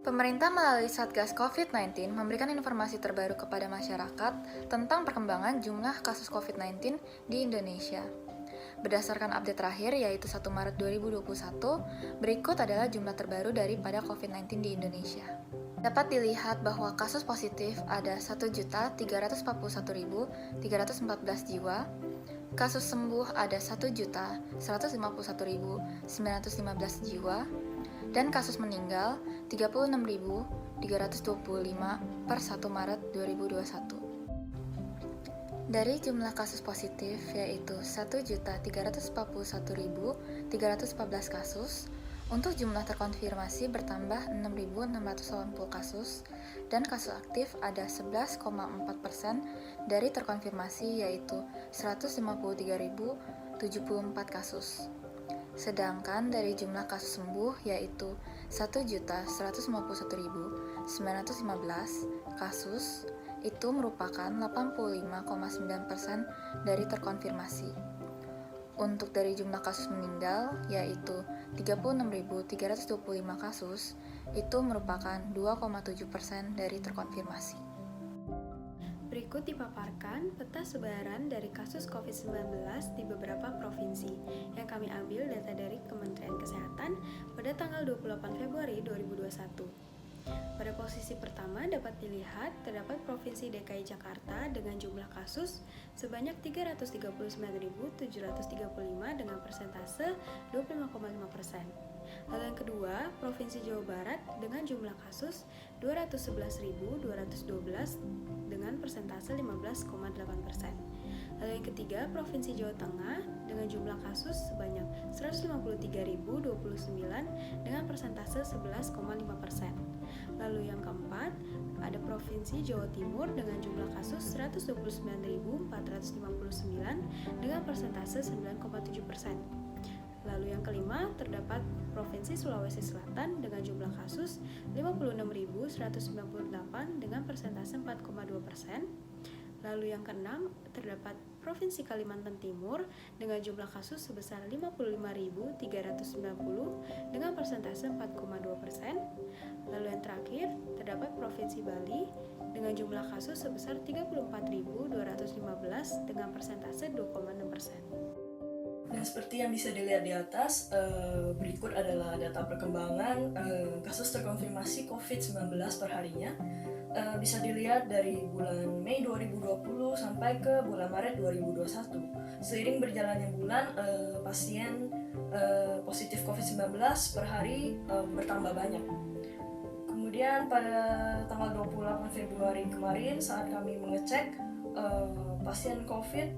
Pemerintah melalui Satgas COVID-19 memberikan informasi terbaru kepada masyarakat tentang perkembangan jumlah kasus COVID-19 di Indonesia. Berdasarkan update terakhir yaitu 1 Maret 2021, berikut adalah jumlah terbaru daripada COVID-19 di Indonesia. Dapat dilihat bahwa kasus positif ada 1.341.314 jiwa, kasus sembuh ada 1.151.915 jiwa, dan kasus meninggal 36.325 per 1 Maret 2021. Dari jumlah kasus positif yaitu 1.341.314 kasus, untuk jumlah terkonfirmasi bertambah 6.680 kasus, dan kasus aktif ada 11,4% dari terkonfirmasi yaitu 153.074 kasus. Sedangkan dari jumlah kasus sembuh yaitu 1.151.915 kasus, itu merupakan 85,9% dari terkonfirmasi. Untuk dari jumlah kasus meninggal yaitu 36.325 kasus, itu merupakan 2,7% dari terkonfirmasi. Berikut dipaparkan peta sebaran dari kasus COVID-19 di beberapa provinsi yang kami ambil data dari Kementerian Kesehatan pada tanggal 28 Februari 2021. Pada posisi pertama dapat dilihat terdapat Provinsi DKI Jakarta dengan jumlah kasus sebanyak 339.735 dengan persentase 25,5%. Lalu yang kedua, Provinsi Jawa Barat dengan jumlah kasus 211.212 dengan persentase 15,8%. Lalu yang ketiga, Provinsi Jawa Tengah dengan jumlah kasus sebanyak 153.029 dengan persentase 11,5%. Lalu yang keempat, ada Provinsi Jawa Timur dengan jumlah kasus 129.459 dengan persentase 9,7%. Lalu yang kelima, terdapat Provinsi Sulawesi Selatan dengan jumlah kasus 56.198 dengan persentase 4,2%. Lalu yang keenam, terdapat Provinsi Kalimantan Timur dengan jumlah kasus sebesar 55.390 dengan persentase 4,2%. Lalu yang terakhir, terdapat Provinsi Bali dengan jumlah kasus sebesar 34.215 dengan persentase 2,6%. Dan seperti yang bisa dilihat di atas, berikut adalah data perkembangan kasus terkonfirmasi COVID-19 per harinya. Bisa dilihat dari bulan Mei 2020 sampai ke bulan Maret 2021. Seiring berjalannya bulan, pasien positif COVID-19 per hari bertambah banyak. Kemudian pada tanggal 28 Februari kemarin saat kami mengecek, pasien COVID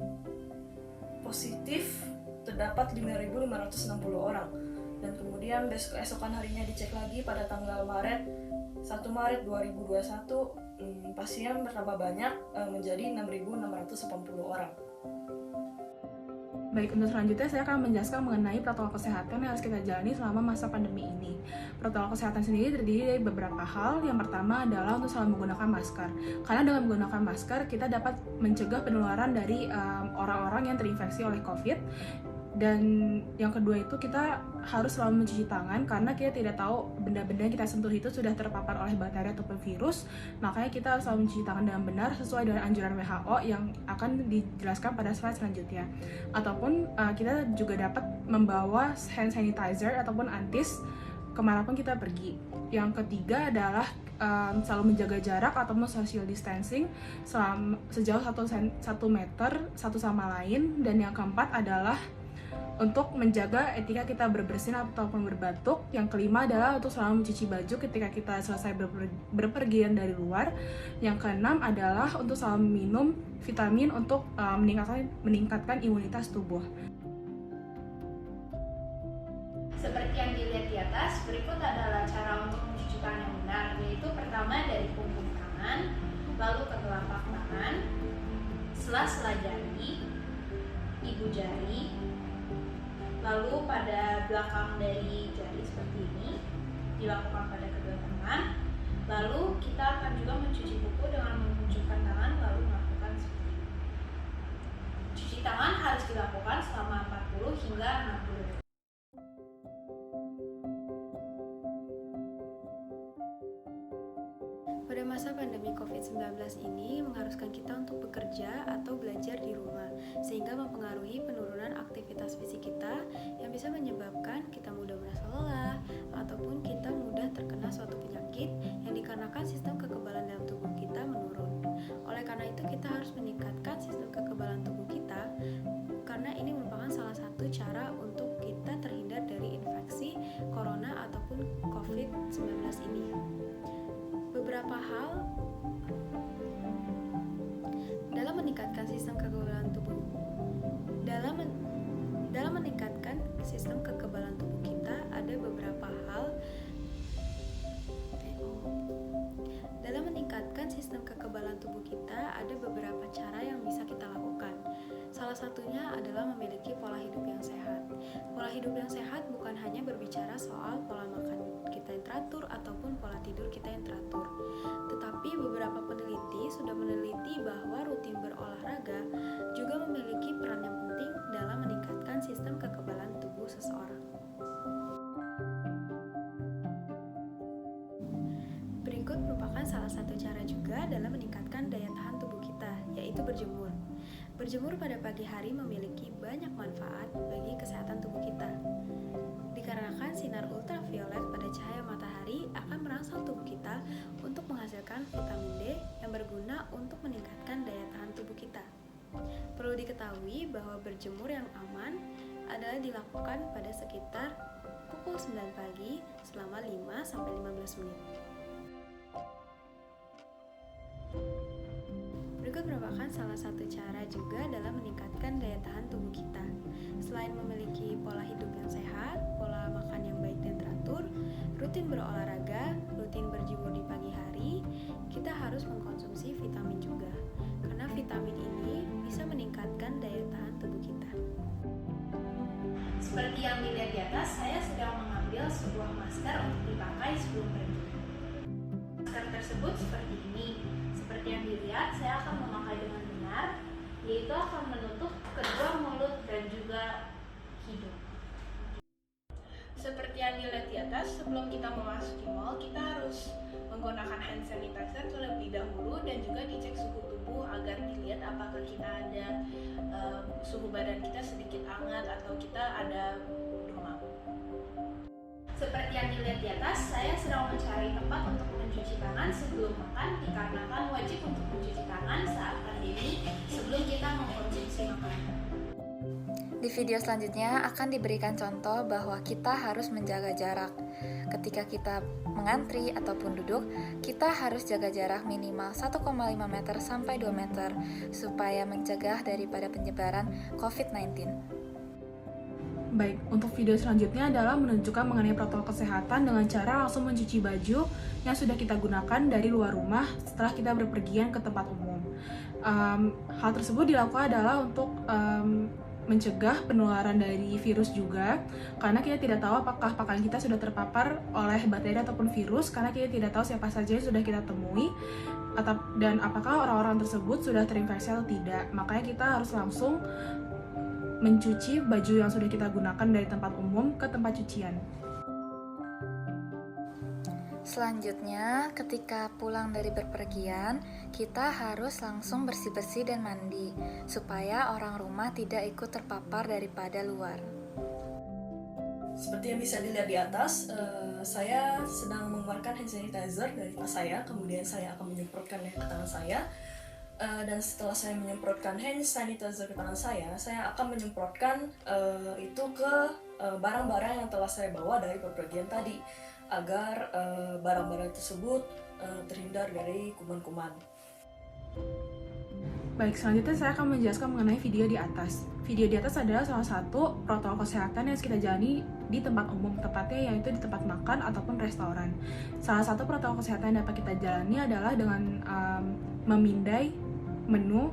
positif terdapat 5.560 orang. Dan kemudian esokan harinya dicek lagi pada tanggal 1 Maret 2021, pasien bertambah banyak menjadi 6.680 orang. Baik, untuk selanjutnya saya akan menjelaskan mengenai protokol kesehatan yang harus kita jalani selama masa pandemi ini. Protokol kesehatan sendiri terdiri dari beberapa hal. Yang pertama adalah untuk selalu menggunakan masker. Karena dengan menggunakan masker, kita dapat mencegah penularan dari orang-orang yang terinfeksi oleh COVID. Dan yang kedua itu kita harus selalu mencuci tangan karena kita tidak tahu benda-benda yang kita sentuh itu sudah terpapar oleh bakteri ataupun virus. Makanya kita harus selalu mencuci tangan dengan benar sesuai dengan anjuran WHO yang akan dijelaskan pada slide selanjutnya. Ataupun kita juga dapat membawa hand sanitizer ataupun antis kemanapun kita pergi. Yang ketiga adalah selalu menjaga jarak ataupun social distancing sejauh 1 meter satu sama lain. Dan yang keempat adalah untuk menjaga etika kita berbersin ataupun berbatuk. Yang kelima adalah untuk selalu mencuci baju ketika kita selesai berpergian dari luar. Yang keenam adalah untuk selalu minum vitamin untuk meningkatkan imunitas tubuh. Seperti yang dilihat di atas, berikut adalah cara untuk mencuci tangan yang benar, yaitu pertama dari punggung tangan, lalu ke telapak tangan, sela-sela jari, ibu jari, lalu pada belakang dari jari seperti ini, dilakukan pada kedua tangan. Lalu kita akan juga mencuci kuku dengan menunjukkan tangan lalu melakukan seperti ini. Cuci tangan harus dilakukan selama 40 hingga 60 detik. Masa pandemi COVID-19 ini mengharuskan kita untuk bekerja atau belajar di rumah, sehingga mempengaruhi penurunan aktivitas fisik kita yang bisa menyebabkan kita mudah merasa lelah, ataupun kita mudah terkena suatu penyakit yang dikarenakan sistem kekebalan dalam tubuh kita menurun. Oleh karena itu, kita harus meningkatkan sistem kekebalan tubuh kita, karena ini merupakan salah satu cara untuk kita terhindar dari infeksi corona ataupun COVID-19 ini. Beberapa hal dalam meningkatkan sistem kekebalan tubuh dalam meningkatkan sistem kekebalan tubuh kita ada beberapa hal dalam meningkatkan sistem kekebalan tubuh kita ada beberapa cara yang bisa kita lakukan. Salah satunya adalah memiliki pola hidup yang sehat. Pola hidup yang sehat bukan hanya berbicara soal pola makan kita yang teratur ataupun pola tidur kita yang teratur. Tetapi beberapa peneliti sudah meneliti bahwa rutin berolahraga juga memiliki peran yang penting dalam meningkatkan sistem kekebalan tubuh seseorang. Berikut merupakan salah satu cara juga dalam meningkatkan daya tahan tubuh kita, yaitu berjemur. Berjemur pada pagi hari memiliki banyak manfaat bagi kesehatan tubuh kita. Dikarenakan sinar ultraviolet pada cahaya matahari akan merangsang tubuh kita untuk menghasilkan vitamin D yang berguna untuk meningkatkan daya tahan tubuh kita. Perlu diketahui bahwa berjemur yang aman adalah dilakukan pada sekitar pukul 9 pagi selama 5-15 menit. Berikut merupakan salah satu cara juga dalam meningkatkan daya tahan tubuh kita. Selain memiliki pola hidup yang sehat, pola makan yang baik dan teratur, rutin berolahraga, rutin berjemur di pagi hari, kita harus mengkonsumsi vitamin juga. Karena vitamin ini bisa meningkatkan daya tahan tubuh kita. Seperti yang dilihat di atas, saya sedang mengambil sebuah masker untuk dipakai sebelum pergi. Masker tersebut seperti ini. Seperti yang dilihat, saya akan memakai dengan benar, yaitu akan menutup kedua mulut dan juga hidung. Seperti yang dilihat di atas, sebelum kita memasuki mall, kita harus menggunakan hand sanitizer terlebih dahulu dan juga dicek suhu tubuh agar dilihat apakah kita ada suhu badan kita sedikit hangat atau kita ada demam. Seperti yang dilihat di atas, saya sedang mencari tempat untuk mencuci tangan sebelum makan, dikarenakan wajib untuk mencuci tangan saat pandemi sebelum kita mengkonsumsi makanan. Di video selanjutnya akan diberikan contoh bahwa kita harus menjaga jarak. Ketika kita mengantri ataupun duduk, kita harus jaga jarak minimal 1,5 meter sampai 2 meter supaya mencegah daripada penyebaran COVID-19. Baik, untuk video selanjutnya adalah menunjukkan mengenai protokol kesehatan dengan cara langsung mencuci baju yang sudah kita gunakan dari luar rumah setelah kita berpergian ke tempat umum. Hal tersebut dilakukan adalah untuk mencegah penularan dari virus juga, karena kita tidak tahu apakah pakaian kita sudah terpapar oleh bakteri ataupun virus, karena kita tidak tahu siapa saja yang sudah kita temui dan apakah orang-orang tersebut sudah terinfeksi atau tidak. Makanya kita harus langsung mencuci baju yang sudah kita gunakan dari tempat umum ke tempat cucian. Selanjutnya, ketika pulang dari berpergian, kita harus langsung bersih-bersih dan mandi, supaya orang rumah tidak ikut terpapar daripada luar. Seperti yang bisa dilihat di atas, saya sedang mengeluarkan hand sanitizer dari tas saya, kemudian saya akan menyemprotkannya ke tangan saya. Dan setelah saya menyemprotkan hand sanitizer ke tangan saya akan menyemprotkan itu ke barang-barang yang telah saya bawa dari bepergian tadi, agar barang-barang tersebut terhindar dari kuman-kuman. Baik, selanjutnya saya akan menjelaskan mengenai video di atas. Video di atas adalah salah satu protokol kesehatan yang harus kita jalani di tempat umum, tepatnya yaitu di tempat makan ataupun restoran. Salah satu protokol kesehatan yang dapat kita jalani adalah dengan memindai menu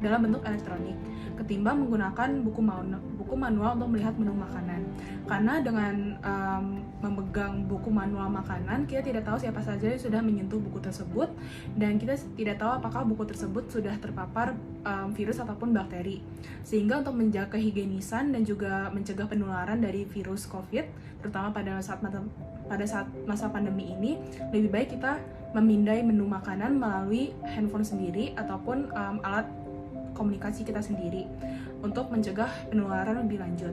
dalam bentuk elektronik, ketimbang menggunakan buku buku manual untuk melihat menu makanan. Karena dengan memegang buku manual makanan, kita tidak tahu siapa saja yang sudah menyentuh buku tersebut, dan kita tidak tahu apakah buku tersebut sudah terpapar virus ataupun bakteri. Sehingga untuk menjaga kehigienisan dan juga mencegah penularan dari virus COVID, terutama pada saat masa pandemi ini, lebih baik kita memindai menu makanan melalui handphone sendiri ataupun alat komunikasi kita sendiri untuk mencegah penularan lebih lanjut.